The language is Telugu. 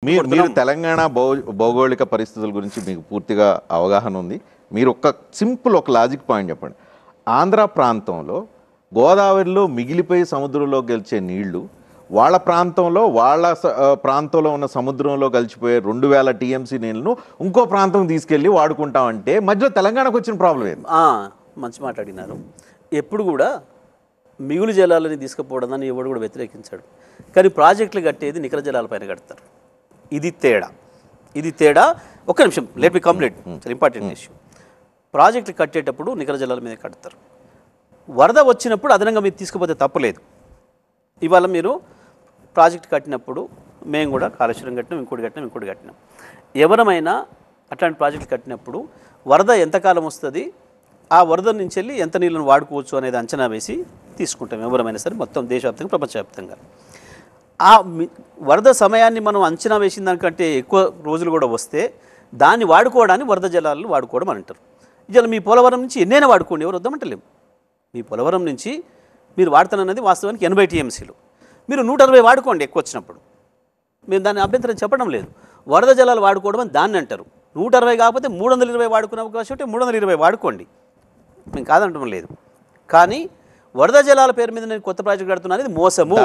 మీరు తెలంగాణ భౌగోళిక పరిస్థితుల గురించి మీకు పూర్తిగా అవగాహన ఉంది. మీరు ఒక లాజిక్ పాయింట్ చెప్పండి. ఆంధ్ర ప్రాంతంలో గోదావరిలో మిగిలిపోయి సముద్రంలో గెలిచే నీళ్లు వాళ్ళ ప్రాంతంలో ఉన్న సముద్రంలో కలిసిపోయే 2000 టీఎంసీ నీళ్ళను ఇంకో ప్రాంతం తీసుకెళ్ళి వాడుకుంటామంటే మధ్యలో తెలంగాణకు వచ్చిన ప్రాబ్లం ఏంటి? మంచి మాట్లాడినారు. ఎప్పుడు కూడా మిగులు జలాలని తీసుకుపోవడం ఎవడు కూడా వ్యతిరేకించాడు. కానీ ప్రాజెక్టులు కట్టేది నికర జలాలపైన కడతారు. ఇది తేడా. ఒక్క నిమిషం, లెట్ మీ కంప్లీట్. చాలా ఇంపార్టెంట్ ఇష్యూ. ప్రాజెక్టులు కట్టేటప్పుడు నికర జలాల మీద కడతారు. వరద వచ్చినప్పుడు అదనంగా మీరు తీసుకుపోతే తప్పలేదు. ఇవాళ మీరు ప్రాజెక్ట్ కట్టినప్పుడు మేము కూడా కాళేశ్వరం కట్టినాం, ఇంకోటి కట్టినాం. ఎవరమైనా అట్లాంటి ప్రాజెక్టులు కట్టినప్పుడు వరద ఎంతకాలం వస్తుంది, ఆ వరద నుంచి వెళ్ళి ఎంత నీళ్ళను వాడుకోవచ్చు అనేది అంచనా వేసి తీసుకుంటాం ఎవరమైనా సరే, మొత్తం దేశవ్యాప్తంగా ప్రపంచవ్యాప్తంగా. ఆ వరద సమయాన్ని మనం అంచనా వేసిన దానికంటే ఎక్కువ రోజులు కూడా వస్తే దాన్ని వాడుకోవడానికి వరద జలాలను వాడుకోవడం అని అంటారు. ఇలా మీ పోలవరం నుంచి ఎన్నైనా వాడుకోండి, ఎవరు వద్దామంటలేము. మీ పోలవరం నుంచి మీరు వాడుతానన్నది వాస్తవానికి 80 టీఎంసీలు, మీరు 160 వాడుకోండి ఎక్కువ వచ్చినప్పుడు. మేము దాన్ని అభ్యంతరం చెప్పడం లేదు. వరద జలాలు వాడుకోవడం అని దాన్ని అంటారు. 160 కాకపోతే 320 వాడుకునే అవకాశం ఉంటే 320 వాడుకోండి, మేము కాదంటం లేదు. కానీ వరద జలాల పేరు మీద నేను కొత్త ప్రాజెక్ట్ కడుతున్నా అనేది మోసము.